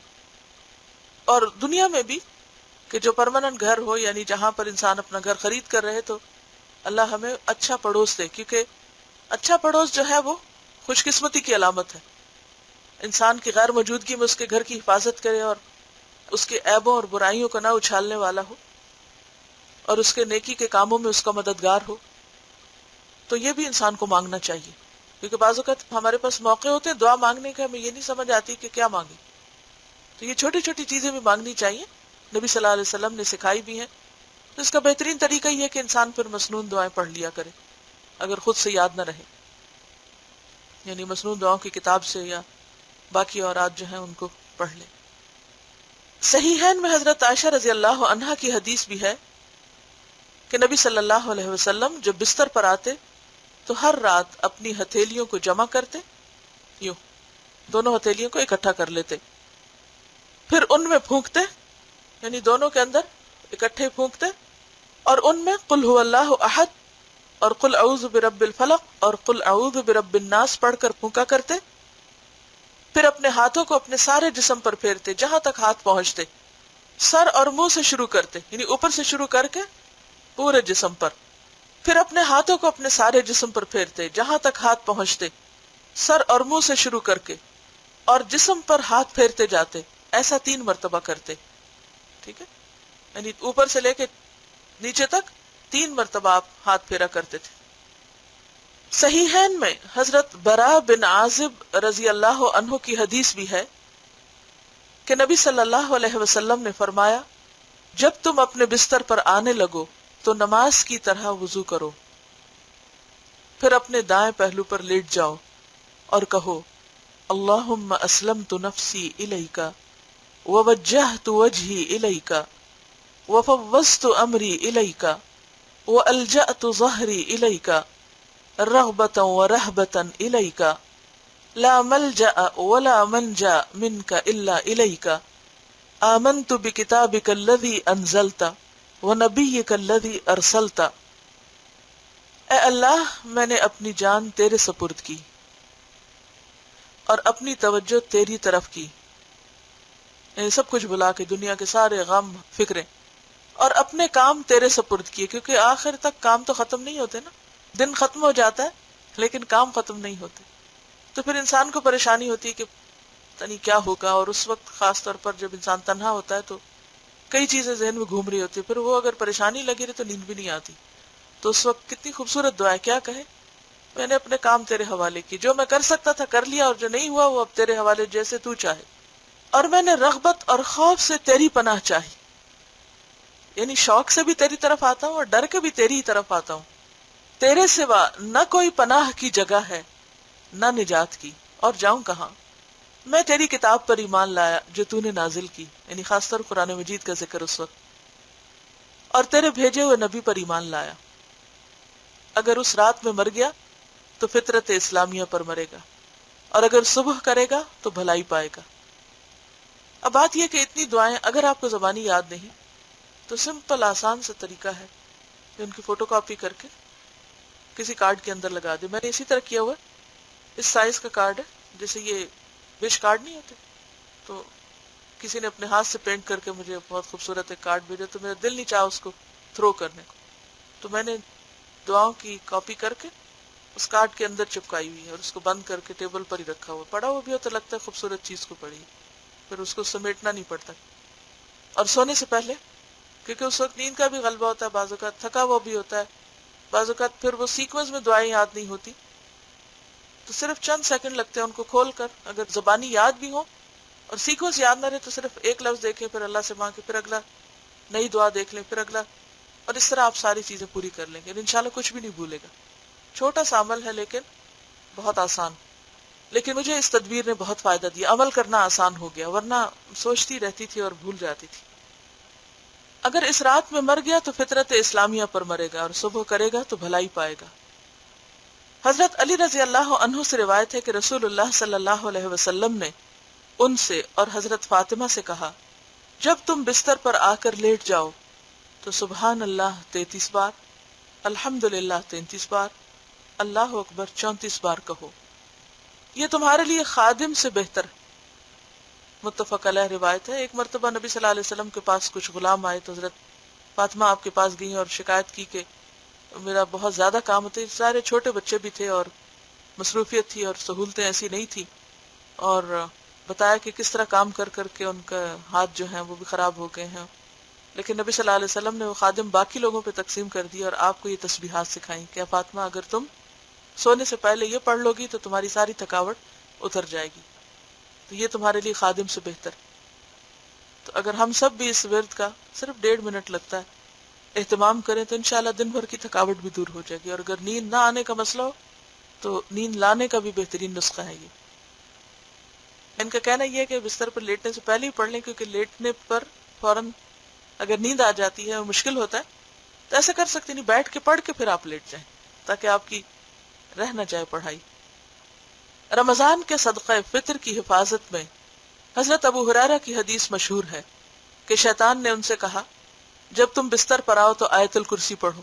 اور دنیا میں بھی کہ جو پرماننٹ گھر ہو، یعنی جہاں پر انسان اپنا گھر خرید کر رہے، تو اللہ ہمیں اچھا پڑوس دے، کیونکہ اچھا پڑوس جو ہے وہ خوش قسمتی کی علامت ہے. انسان کی غیر موجودگی میں اس کے گھر کی حفاظت کرے، اور اس کے عیبوں اور برائیوں کو نہ اچھالنے والا ہو، اور اس کے نیکی کے کاموں میں اس کا مددگار ہو. تو یہ بھی انسان کو مانگنا چاہیے، کیونکہ بعض اوقات ہمارے پاس موقع ہوتے ہیں دعا مانگنے کے، ہمیں یہ نہیں سمجھ آتی کہ کیا مانگیں. تو یہ چھوٹی چھوٹی چیزیں بھی مانگنی چاہیے، نبی صلی اللہ علیہ وسلم نے سکھائی بھی ہیں. تو اس کا بہترین طریقہ یہ ہے کہ انسان پھر مسنون دعائیں پڑھ لیا کرے اگر خود سے یاد نہ رہے، یعنی مسنون دعاؤں کی کتاب سے یا باقی اورات جو ہیں ان کو پڑھ لے. صحیحین میں حضرت عائشہ رضی اللہ عنہا کی حدیث بھی ہے کہ نبی صلی اللہ علیہ وسلم جب بستر پر آتے تو ہر رات اپنی ہتھیلیوں کو جمع کرتے، یوں دونوں ہتھیلیوں کو اکٹھا کر لیتے، پھر ان میں پھونکتے، یعنی دونوں کے اندر اکٹھے پھونکتے، اور ان میں قل هو اللہ احد اور قل اعوذ برب الفلق اور قل اعوذ برب الناس پڑھ کر پھونکا کرتے. پھر اپنے ہاتھوں کو اپنے سارے جسم پر پھیرتے جہاں تک ہاتھ پہنچتے، سر اور منہ سے شروع کرتے، یعنی اوپر سے شروع کر کے پورے جسم پر. پھر اپنے ہاتھوں کو اپنے سارے جسم پر پھیرتے جہاں تک ہاتھ پہنچتے، سر اور منہ سے شروع کر کے، اور جسم پر ہاتھ پھیرتے جاتے. ایسا 3 مرتبہ کرتے، ٹھیک ہے، یعنی اوپر سے لے کے نیچے تک 3 مرتبہ آپ ہاتھ پھیرا کرتے تھے. صحیحین میں حضرت براء بن عازب رضی اللہ عنہ کی حدیث بھی ہے کہ نبی صلی اللہ علیہ وسلم نے فرمایا، جب تم اپنے بستر پر آنے لگو تو نماز کی طرح وضو کرو، پھر اپنے دائیں پہلو پر لیٹ جاؤ اور کہو اللہم اسلمت نفسی الیک ووجہت وجہی الیک وفوضت امری الیک والجأت ظہری الیک رغبتا ورہبتا الیک لا ملجأ ولا منجا منک الا الیک آمنت بکتابک الذی انزلت ونبیک الذی ارسلت. اے اللہ، میں نے اپنی جان تیرے سپرد کی اور اپنی توجہ تیری طرف کی، یعنی سب کچھ بلا کے، دنیا کے سارے غم فکریں، اور اپنے کام تیرے سپرد کیے، کیونکہ آخر تک کام تو ختم نہیں ہوتے نا. دن ختم ہو جاتا ہے لیکن کام ختم نہیں ہوتے، تو پھر انسان کو پریشانی ہوتی ہے کہ پتہ نہیں کیا ہوگا. اور اس وقت خاص طور پر جب انسان تنہا ہوتا ہے تو کئی چیزیں ذہن میں گھوم رہی ہوتی ہے، پھر وہ اگر پریشانی لگی رہے تو نیند بھی نہیں آتی. تو اس وقت کتنی خوبصورت دعا ہے، کیا کہے، میں نے اپنے کام تیرے حوالے کی، جو میں کر سکتا تھا کر لیا، اور جو نہیں ہوا وہ اب تیرے حوالے، جیسے تو چاہے. اور میں نے رغبت اور خوف سے تیری پناہ چاہی، یعنی شوق سے بھی تیری طرف آتا ہوں اور ڈر کے بھی تیری ہی طرف آتا ہوں. تیرے سوا نہ کوئی پناہ کی جگہ ہے نہ نجات کی، اور جاؤں کہاں. میں تیری کتاب پر ایمان لایا جو تو نے نازل کی، یعنی خاص طور قرآن مجید کا ذکر اس وقت، اور تیرے بھیجے ہوئے نبی پر ایمان لایا. اگر اس رات میں مر گیا تو فطرت اسلامیہ پر مرے گا، اور اگر صبح کرے گا تو بھلائی پائے گا. اب بات یہ کہ اتنی دعائیں اگر آپ کو زبانی یاد نہیں تو سمپل آسان سا طریقہ ہے کہ ان کی فوٹو کاپی کر کے کسی کارڈ کے اندر لگا دے. میں نے اسی طرح کیا ہوا، اس سائز کا کارڈ ہے، جیسے یہ وش کارڈ نہیں ہوتے، تو کسی نے اپنے ہاتھ سے پینٹ کر کے مجھے بہت خوبصورت ایک کارڈ بھیجا، تو میرا دل نہیں چاہا اس کو تھرو کرنے کو، تو میں نے دعاؤں کی کاپی کر کے اس کارڈ کے اندر چپکائی ہوئی ہے، اور اس کو بند کر کے ٹیبل پر ہی رکھا ہوا. پڑھا ہوا بھی ہو تو لگتا ہے خوبصورت چیز کو پڑھی، پھر اس کو سمیٹنا نہیں پڑتا. اور سونے سے پہلے، کیونکہ اس وقت نیند کا بھی غلبہ ہوتا ہے، بعض اوقات تھکا ہوا بھی ہوتا ہے، بعض اوقات پھر وہ سیکوینس میں دعائیں یاد نہیں ہوتی، تو صرف چند سیکنڈ لگتے ہیں ان کو کھول کر، اگر زبانی یاد بھی ہو اور سیکوینس یاد نہ رہے تو صرف ایک لفظ دیکھیں، پھر اللہ سے مانگے، پھر اگلا نئی دعا دیکھ لیں، پھر اگلا، اور اس طرح آپ ساری چیزیں پوری کر لیں گے، انشاءاللہ کچھ بھی نہیں بھولے گا. چھوٹا سا عمل ہے لیکن بہت آسان، لیکن مجھے اس تدبیر نے بہت فائدہ دیا، عمل کرنا آسان ہو گیا، ورنہ سوچتی رہتی تھی اور بھول جاتی تھی. اگر اس رات میں مر گیا تو فطرت اسلامیہ پر مرے گا، اور صبح کرے گا تو بھلائی پائے گا. حضرت علی رضی اللہ عنہ سے روایت ہے کہ رسول اللہ صلی اللہ علیہ وسلم نے ان سے اور حضرت فاطمہ سے کہا جب تم بستر پر آ کر لیٹ جاؤ تو سبحان اللہ 33 بار، الحمدللہ 33 بار، اللہ اکبر 34 بار کہو، یہ تمہارے لیے خادم سے بہتر ہے۔ متفق علیہ روایت ہے، ایک مرتبہ نبی صلی اللہ علیہ وسلم کے پاس کچھ غلام آئے تو حضرت فاطمہ آپ کے پاس گئیں اور شکایت کی کہ میرا بہت زیادہ کام ہوتا ہے، سارے چھوٹے بچے بھی تھے اور مصروفیت تھی اور سہولتیں ایسی نہیں تھی، اور بتایا کہ کس طرح کام کر کر کے ان کا ہاتھ جو ہیں وہ بھی خراب ہو گئے ہیں، لیکن نبی صلی اللہ علیہ وسلم نے وہ خادم باقی لوگوں پہ تقسیم کر دی اور آپ کو یہ تسبیحات سکھائیں کہ فاطمہ اگر تم سونے سے پہلے یہ پڑھ لو گی تو تمہاری ساری تھکاوٹ اتر جائے گی، تو یہ تمہارے لیے خادم سے بہتر۔ تو اگر ہم سب بھی اس ورد کا صرف 1.5 منٹ لگتا ہے اہتمام کریں تو انشاءاللہ دن بھر کی تھکاوٹ بھی دور ہو جائے گی، اور اگر نیند نہ آنے کا مسئلہ ہو تو نیند لانے کا بھی بہترین نسخہ ہے یہ۔ ان کا کہنا یہ ہے کہ بستر پر لیٹنے سے پہلے ہی پڑھ لیں، کیونکہ لیٹنے پر فوراً اگر نیند آ جاتی ہے اور مشکل ہوتا ہے تو ایسا کر سکتے نہیں، بیٹھ کے پڑھ کے پھر آپ لیٹ جائیں تاکہ آپ کی رہ نہ جائے پڑھائی۔ رمضان کے صدقہ فطر کی حفاظت میں حضرت ابو ہریرہ کی حدیث مشہور ہے کہ شیطان نے ان سے کہا، جب تم بستر پر آؤ تو آیت الکرسی پڑھو،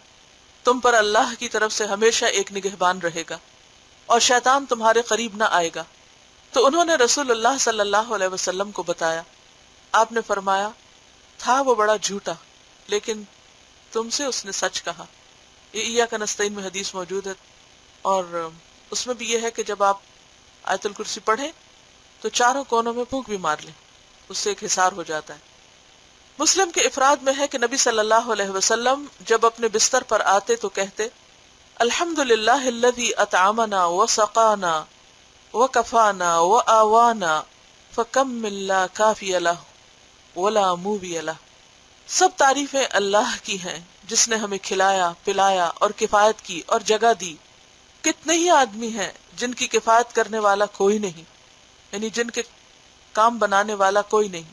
تم پر اللہ کی طرف سے ہمیشہ ایک نگہبان رہے گا اور شیطان تمہارے قریب نہ آئے گا۔ تو انہوں نے رسول اللہ صلی اللہ علیہ وسلم کو بتایا، آپ نے فرمایا، تھا وہ بڑا جھوٹا لیکن تم سے اس نے سچ کہا۔ یہ ایاک نستعین میں حدیث موجود ہے، اور اس میں بھی یہ ہے کہ جب آپ آیت الکرسی پڑھیں تو چاروں کونوں میں پھونک بھی مار لیں، اس سے ایک حصار ہو جاتا ہے۔ مسلم کے افراد میں ہے کہ نبی صلی اللہ علیہ وسلم جب اپنے بستر پر آتے تو کہتے، الحمدللہ الذی اطعمنا وسقانا وکفانا وآوانا فکم من لا کافی لہ ولا مووی لہ۔ سب تعریفیں اللہ کی ہیں جس نے ہمیں کھلایا، پلایا اور کفایت کی اور جگہ دی۔ کتنے ہی آدمی ہیں جن کی کفایت کرنے والا کوئی نہیں، یعنی جن کے کام بنانے والا کوئی نہیں،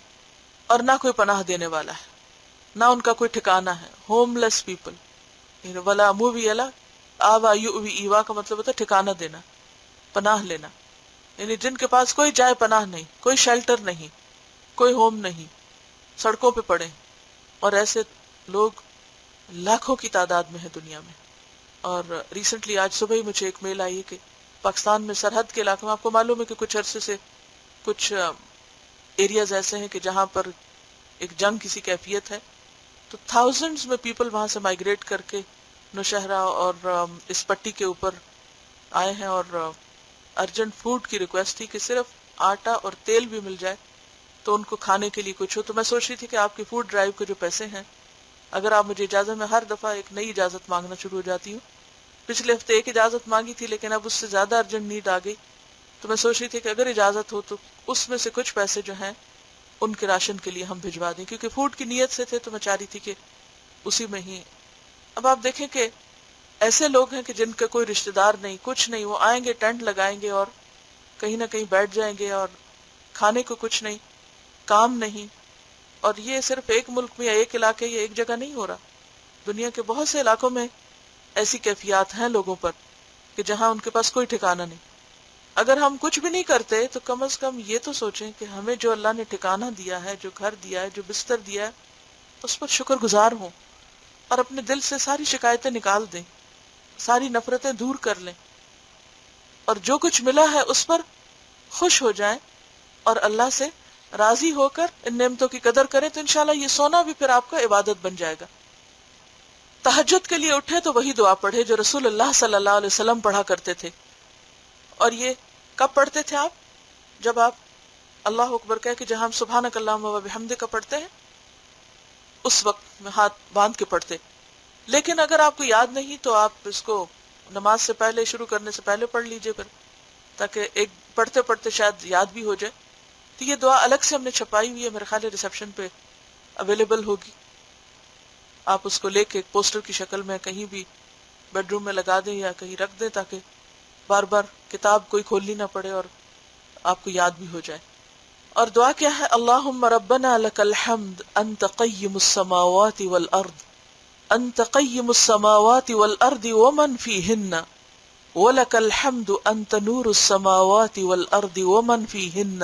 اور نہ کوئی پناہ دینے والا ہے، نہ ان کا کوئی ٹھکانہ ہے، ہوم لیس پیپل۔ ولا مووی اللہ، آوا یؤوی، ایوا کا مطلب ہوتا ہے ٹھکانہ دینا، پناہ لینا، یعنی جن کے پاس کوئی جائے پناہ نہیں، کوئی شیلٹر نہیں، کوئی ہوم نہیں، سڑکوں پہ پڑے، اور ایسے لوگ لاکھوں کی تعداد میں ہے دنیا میں۔ اور ریسنٹلی آج صبح ہی مجھے ایک میل آئی ہے کہ پاکستان میں سرحد کے علاقے میں، آپ کو معلوم ہے کہ کچھ عرصے سے کچھ ایریاز ایسے ہیں کہ جہاں پر ایک جنگ کسی کیفیت ہے، تو تھاؤزنڈز میں پیپل وہاں سے مائیگریٹ کر کے نوشہرہ اور اس پٹی کے اوپر آئے ہیں، اور ارجنٹ فوڈ کی ریکویسٹ تھی کہ صرف آٹا اور تیل بھی مل جائے تو ان کو کھانے کے لیے کچھ ہو۔ تو میں سوچ رہی تھی کہ آپ کی فوڈ ڈرائیو کے جو پیسے ہیں، اگر آپ مجھے اجازت، میں ہر دفعہ ایک نئی اجازت مانگنا شروع ہو جاتی ہوں، پچھلے ہفتے ایک اجازت مانگی تھی لیکن اب اس سے زیادہ ارجنٹ نیڈ آ گئی، تو میں سوچ رہی تھی کہ اگر اجازت ہو تو اس میں سے کچھ پیسے جو ہیں ان کے راشن کے لیے ہم بھجوا دیں، کیونکہ فوڈ کی نیت سے تھے تو میں چاہ رہی تھی کہ اسی میں ہی۔ اب آپ دیکھیں کہ ایسے لوگ ہیں کہ جن کا کوئی رشتہ دار نہیں، کچھ نہیں، وہ آئیں گے، ٹینٹ لگائیں گے اور کہیں نہ کہیں بیٹھ جائیں گے، اور کھانے کو کچھ نہیں، کام نہیں۔ اور یہ صرف ایک ملک میں یا ایک علاقے یا ایک جگہ نہیں ہو رہا، دنیا کے بہت سے علاقوں میں ایسی کیفیات ہیں لوگوں پر کہ جہاں ان کے پاس کوئی ٹھکانہ نہیں۔ اگر ہم کچھ بھی نہیں کرتے تو کم از کم یہ تو سوچیں کہ ہمیں جو اللہ نے ٹھکانہ دیا ہے، جو گھر دیا ہے، جو بستر دیا ہے، اس پر شکر گزار ہوں، اور اپنے دل سے ساری شکایتیں نکال دیں، ساری نفرتیں دور کر لیں، اور جو کچھ ملا ہے اس پر خوش ہو جائیں اور اللہ سے راضی ہو کر ان نعمتوں کی قدر کریں، تو انشاءاللہ یہ سونا بھی پھر آپ کا عبادت بن جائے گا۔ تہجد کے لیے اٹھے تو وہی دعا پڑھے جو رسول اللہ صلی اللہ علیہ وسلم پڑھا کرتے تھے۔ اور یہ کب پڑھتے تھے آپ؟ جب آپ اللہ اکبر کہہ کے جہاں ہم سبحانک اللہم و بحمدک پڑھتے ہیں اس وقت میں ہاتھ باندھ کے پڑھتے۔ لیکن اگر آپ کو یاد نہیں تو آپ اس کو نماز سے پہلے، شروع کرنے سے پہلے پڑھ لیجئے پھر، تاکہ ایک پڑھتے پڑھتے شاید یاد بھی ہو جائے۔ تو یہ دعا الگ سے ہم نے چھپائی ہوئی ہے، میرے خیال ہے ریسیپشن پہ اویلیبل ہوگی، آپ اس کو لے کے ایک پوسٹر کی شکل میں کہیں بھی بیڈ روم میں لگا دیں یا کہیں رکھ دیں، تاکہ بار بار کتاب کوئی کھولنی نہ پڑے اور آپ کو یاد بھی ہو جائے۔ اور دعا کیا ہے؟ اللہم ربنا لک الحمد انت قیم السماوات والارض، انت قیم السماوات والارض ومن فیہن، ولک الحمد انت نور السماوات والارض ومن فیہن،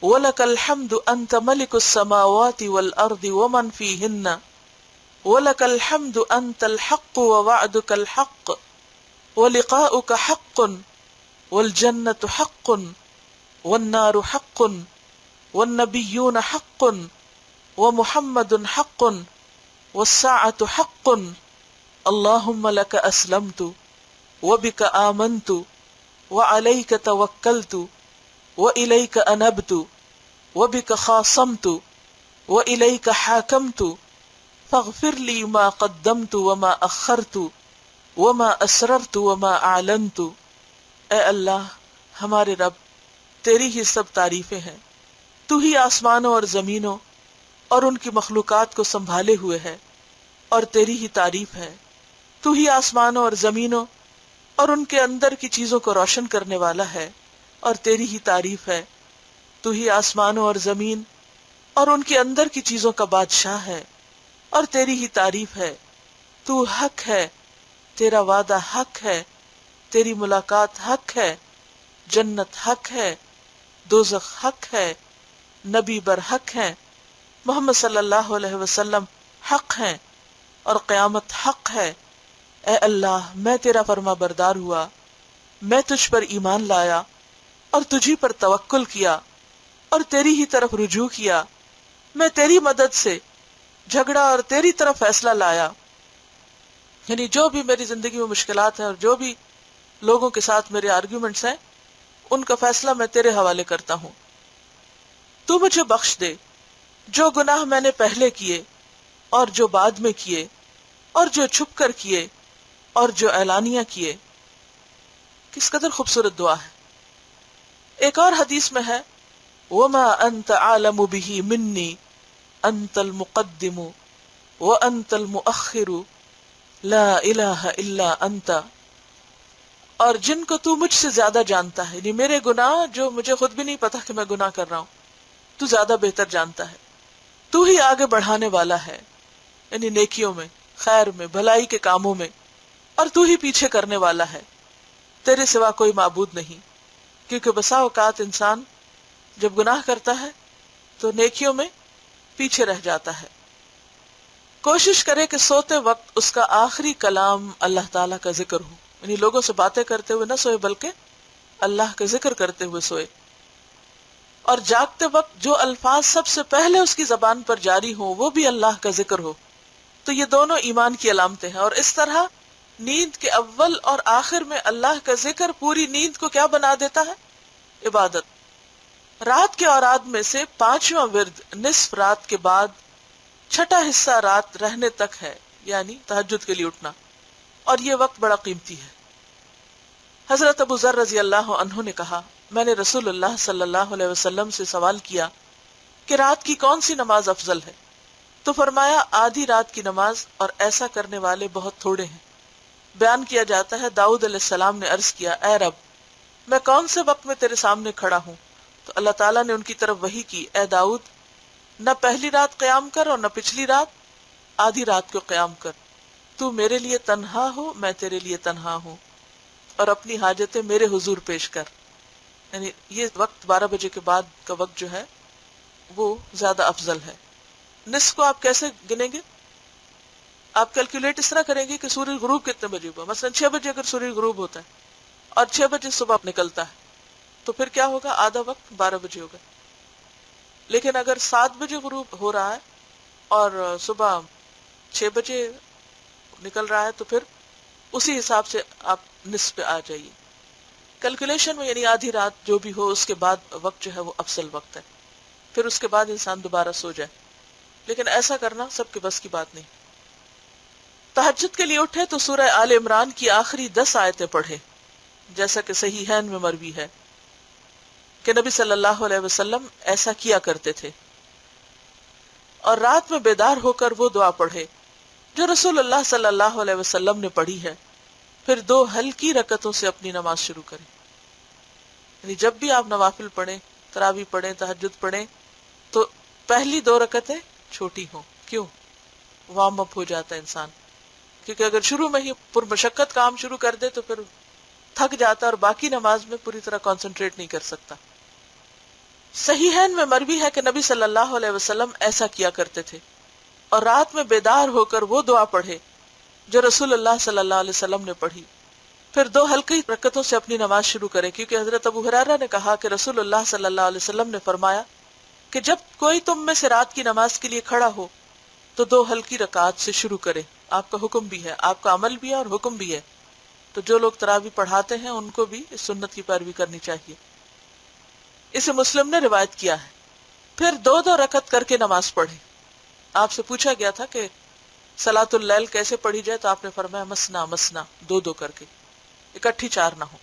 وَلَكَ الْحَمْدُ أَنْتَ مَلِكُ السَّمَاوَاتِ وَالْأَرْضِ وَمَنْ فِيهِنَّ وَلَكَ الْحَمْدُ أَنْتَ الْحَقُّ وَوَعْدُكَ الْحَقُّ وَلِقَاؤُكَ حَقٌّ وَالْجَنَّةُ حَقٌّ وَالنَّارُ حَقٌّ وَالنَّبِيُّونَ حَقٌّ وَمُحَمَّدٌ حَقٌّ وَالسَّاعَةُ حَقٌّ اللَّهُمَّ لَكَ أَسْلَمْتُ وَبِكَ آمَنْتُ وَعَلَيْكَ تَوَكَّلْتُ وَإِلَيْكَ أَنَبْتُ وَبِكَ خَاصَمْتُ وَإِلَيْكَ حَاكَمْتُ فاغفر لي ما قدمت وما أخرت وما أسررت وما أعلنت۔ اے اللہ ہمارے رب، تیری ہی سب تعریفیں ہیں، تو ہی آسمانوں اور زمینوں اور ان کی مخلوقات کو سنبھالے ہوئے ہے، اور تیری ہی تعریف ہے۔ تو ہی آسمانوں اور زمینوں اور ان کے اندر کی چیزوں کو روشن کرنے والا ہے، اور تیری ہی تعریف ہے۔ تو ہی آسمانوں اور زمین اور ان کے اندر کی چیزوں کا بادشاہ ہے، اور تیری ہی تعریف ہے۔ تو حق ہے، تیرا وعدہ حق ہے، تیری ملاقات حق ہے، جنت حق ہے، دوزخ حق ہے، نبی برحق ہیں، محمد صلی اللہ علیہ وسلم حق ہیں، اور قیامت حق ہے۔ اے اللہ میں تیرا فرما بردار ہوا، میں تجھ پر ایمان لایا اور تجھی پر توکل کیا اور تیری ہی طرف رجوع کیا۔ میں تیری مدد سے جھگڑا اور تیری طرف فیصلہ لایا، یعنی جو بھی میری زندگی میں مشکلات ہیں اور جو بھی لوگوں کے ساتھ میرے آرگیومنٹس ہیں، ان کا فیصلہ میں تیرے حوالے کرتا ہوں۔ تو مجھے بخش دے جو گناہ میں نے پہلے کیے اور جو بعد میں کیے، اور جو چھپ کر کیے اور جو اعلانیہ کیے۔ کس قدر خوبصورت دعا ہے۔ ایک اور حدیث میں ہے وَمَا أَنْتَ عَالَمُ بِهِ مِنِّي أَنْتَ الْمُقَدِّمُ وَأَنْتَ الْمُؤَخِّرُ لَا إِلَهَ إِلَّا أَنْتَ، اور جن کو تو مجھ سے زیادہ جانتا ہے، یعنی میرے گناہ جو مجھے خود بھی نہیں پتا کہ میں گناہ کر رہا ہوں، تو زیادہ بہتر جانتا ہے۔ تو ہی آگے بڑھانے والا ہے، یعنی نیکیوں میں، خیر میں، بھلائی کے کاموں میں، اور تو ہی پیچھے کرنے والا ہے۔ تیرے سوا کوئی معبود نہیں، کیونکہ بسا اوقات انسان جب گناہ کرتا ہے تو نیکیوں میں پیچھے رہ جاتا ہے۔ کوشش کرے کہ سوتے وقت اس کا آخری کلام اللہ تعالیٰ کا ذکر ہو، یعنی لوگوں سے باتیں کرتے ہوئے نہ سوئے بلکہ اللہ کا ذکر کرتے ہوئے سوئے، اور جاگتے وقت جو الفاظ سب سے پہلے اس کی زبان پر جاری ہوں وہ بھی اللہ کا ذکر ہو۔ تو یہ دونوں ایمان کی علامتیں ہیں، اور اس طرح نیند کے اول اور آخر میں اللہ کا ذکر پوری نیند کو کیا بنا دیتا ہے؟ عبادت۔ رات کے اوراد میں سے 5واں ورد نصف رات کے بعد چھٹا حصہ رات رہنے تک ہے، یعنی تہجد کے لیے اٹھنا، اور یہ وقت بڑا قیمتی ہے۔ حضرت ابو ذر رضی اللہ عنہ نے کہا میں نے رسول اللہ صلی اللہ علیہ وسلم سے سوال کیا کہ رات کی کون سی نماز افضل ہے؟ تو فرمایا آدھی رات کی نماز، اور ایسا کرنے والے بہت تھوڑے ہیں۔ بیان کیا جاتا ہے داؤد علیہ السلام نے عرض کیا اے رب، میں کون سے وقت میں تیرے سامنے کھڑا ہوں؟ تو اللہ تعالیٰ نے ان کی طرف وحی کی اے داؤد، نہ پہلی رات قیام کر اور نہ پچھلی رات، آدھی رات کو قیام کر۔ تو میرے لیے تنہا ہو، میں تیرے لیے تنہا ہوں، اور اپنی حاجتیں میرے حضور پیش کر۔ یعنی یہ وقت 12 بجے کے بعد کا وقت جو ہے وہ زیادہ افضل ہے۔ نصف کو آپ کیسے گنیں گے؟ آپ کیلکولیٹ اس طرح کریں گے کہ سورج غروب کتنے بجے ہوا، مثلا 6 بجے اگر سورج غروب ہوتا ہے اور 6 بجے صبح نکلتا ہے تو پھر کیا ہوگا؟ آدھا وقت 12 بجے ہوگا۔ لیکن اگر 7 بجے غروب ہو رہا ہے اور صبح 6 بجے نکل رہا ہے تو پھر اسی حساب سے آپ نصف پہ آ جائیے۔ کیلکولیشن میں یعنی آدھی رات جو بھی ہو اس کے بعد وقت جو ہے وہ افضل وقت ہے، پھر اس کے بعد انسان دوبارہ سو جائے، لیکن ایسا کرنا سب کے بس کی بات نہیں۔ تہجد کے لیے اٹھے تو سورہ آل عمران کی آخری 10 آیتیں پڑھے، جیسا کہ صحیحین میں مروی ہے کہ نبی صلی اللہ علیہ وسلم ایسا کیا کرتے تھے، اور رات میں بیدار ہو کر وہ دعا پڑھے جو رسول اللہ صلی اللہ علیہ وسلم نے پڑھی ہے، پھر 2 ہلکی رکعتوں سے اپنی نماز شروع کریں۔ یعنی جب بھی آپ نوافل پڑھیں، تراویح پڑھیں، تہجد پڑھیں، تو پہلی 2 رکعتیں چھوٹی ہوں۔ کیوں؟ وارم اپ ہو جاتا ہے انسان، کیونکہ اگر شروع میں ہی پرمشقت کام شروع کر دے تو پھر تھک جاتا ہے اور باقی نماز میں پوری طرح کنسنٹریٹ نہیں کر سکتا۔ صحیحین میں مروی ہے کہ نبی صلی اللہ علیہ وسلم ایسا کیا کرتے تھے، اور رات میں بیدار ہو کر وہ دعا پڑھے جو رسول اللہ صلی اللہ علیہ وسلم نے پڑھی، پھر 2 ہلکی رکعتوں سے اپنی نماز شروع کرے، کیونکہ حضرت ابو ہریرہ نے کہا کہ رسول اللہ صلی اللہ علیہ وسلم نے فرمایا کہ جب کوئی تم میں سے رات کی نماز کے لیے کھڑا ہو تو 2 ہلکی رکعات سے شروع کرے۔ آپ کا حکم بھی ہے، آپ کا عمل بھی ہے اور حکم بھی ہے، تو جو لوگ تراویح پڑھاتے ہیں ان کو بھی اس سنت کی پیروی کرنی چاہیے۔ اسے مسلم نے روایت کیا ہے۔ پھر 2 رکعت کر کے نماز پڑھے۔ آپ سے پوچھا گیا تھا کہ صلاۃ اللیل کیسے پڑھی جائے، تو آپ نے فرمایا مسنا مسنا، 2 کر کے، اکٹھی 4 نہ ہو۔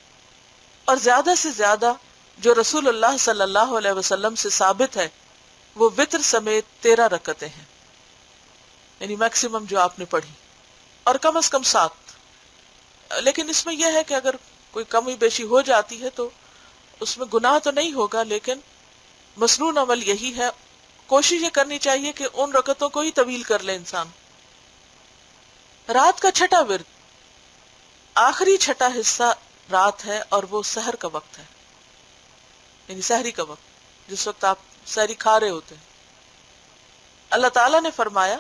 اور زیادہ سے زیادہ جو رسول اللہ صلی اللہ علیہ وسلم سے ثابت ہے وہ وتر سمیت 13 رکعتیں ہیں، یعنی میکسیمم جو آپ نے پڑھی، اور کم از کم 7۔ لیکن اس میں یہ ہے کہ اگر کوئی کمی بیشی ہو جاتی ہے تو اس میں گناہ تو نہیں ہوگا، لیکن مسنون عمل یہی ہے، کوشش یہ کرنی چاہیے کہ ان رکعتوں کو ہی طویل کر لے انسان۔ رات کا چھٹا ورد، آخری چھٹا حصہ رات ہے اور وہ سحر کا وقت ہے، یعنی سحری کا وقت، جس وقت آپ سحری کھا رہے ہوتے ہیں۔ اللہ تعالیٰ نے فرمایا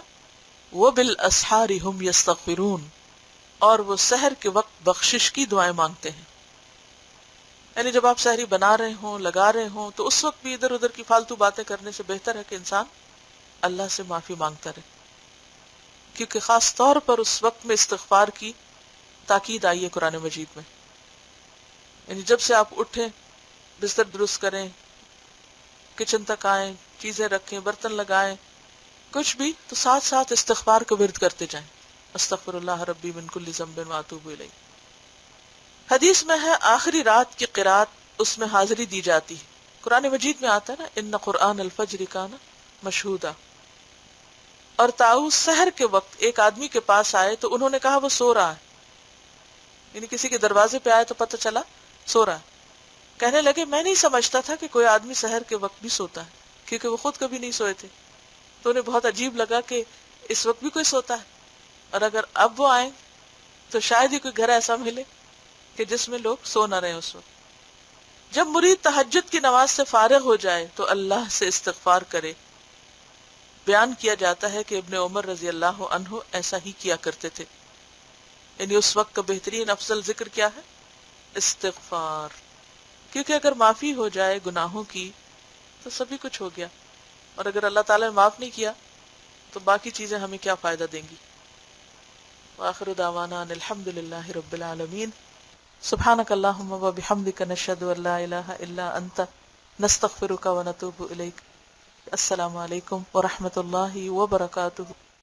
وَبِالْأَسْحَارِ هُمْ يَسْتَغْفِرُونَ، اور وہ سحر کے وقت بخشش کی دعائیں مانگتے ہیں۔ یعنی جب آپ سحری بنا رہے ہوں، لگا رہے ہوں، تو اس وقت بھی ادھر ادھر کی فالتو باتیں کرنے سے بہتر ہے کہ انسان اللہ سے معافی مانگتا رہے، کیونکہ خاص طور پر اس وقت میں استغفار کی تاکید آئی ہے قرآن مجید میں۔ یعنی جب سے آپ اٹھیں، بستر درست کریں، کچن تک آئیں، چیزیں رکھیں، برتن لگائیں، کچھ بھی، تو ساتھ ساتھ استغفار کا ورد کرتے جائیں، استغفر اللہ ربی من کل ذنب واتوب الیہ۔ حدیث میں ہے آخری رات کی قرات اس میں حاضری دی جاتی ہے۔ قرآن مجید میں آتا ہے نا ان قرآن الفجر کان مشہودا۔ اور طاؤس سحر کے وقت ایک آدمی کے پاس آئے تو انہوں نے کہا وہ سو رہا ہے، یعنی کسی کے دروازے پہ آئے تو پتہ چلا سو رہا ہے۔ کہنے لگے میں نہیں سمجھتا تھا کہ کوئی آدمی سحر کے وقت بھی سوتا ہے، کیونکہ وہ خود کبھی نہیں سوئے تھے۔ تو انہیں بہت عجیب لگا کہ اس وقت بھی کوئی سوتا ہے، اور اگر اب وہ آئیں تو شاید ہی کوئی گھر ایسا ملے کہ جس میں لوگ سو نہ رہے اس وقت۔ جب مرید تہجد کی نماز سے فارغ ہو جائے تو اللہ سے استغفار کرے۔ بیان کیا جاتا ہے کہ ابن عمر رضی اللہ عنہ ایسا ہی کیا کرتے تھے، یعنی اس وقت کا بہترین افضل ذکر کیا ہے؟ استغفار، کیونکہ اگر معافی ہو جائے گناہوں کی تو سبھی کچھ ہو گیا، اور اگر اللہ تعالیٰ نے معاف نہیں کیا تو باقی چیزیں ہمیں کیا فائدہ دیں گی۔ وآخر دعوانا ان الحمد للہ رب العالمین۔ سبحانک اللہم وبحمدک نشہد ان لا الہ الا انت نستغفرک ونتوب الیک۔ السلام علیکم ورحمۃ اللہ وبرکاتہ۔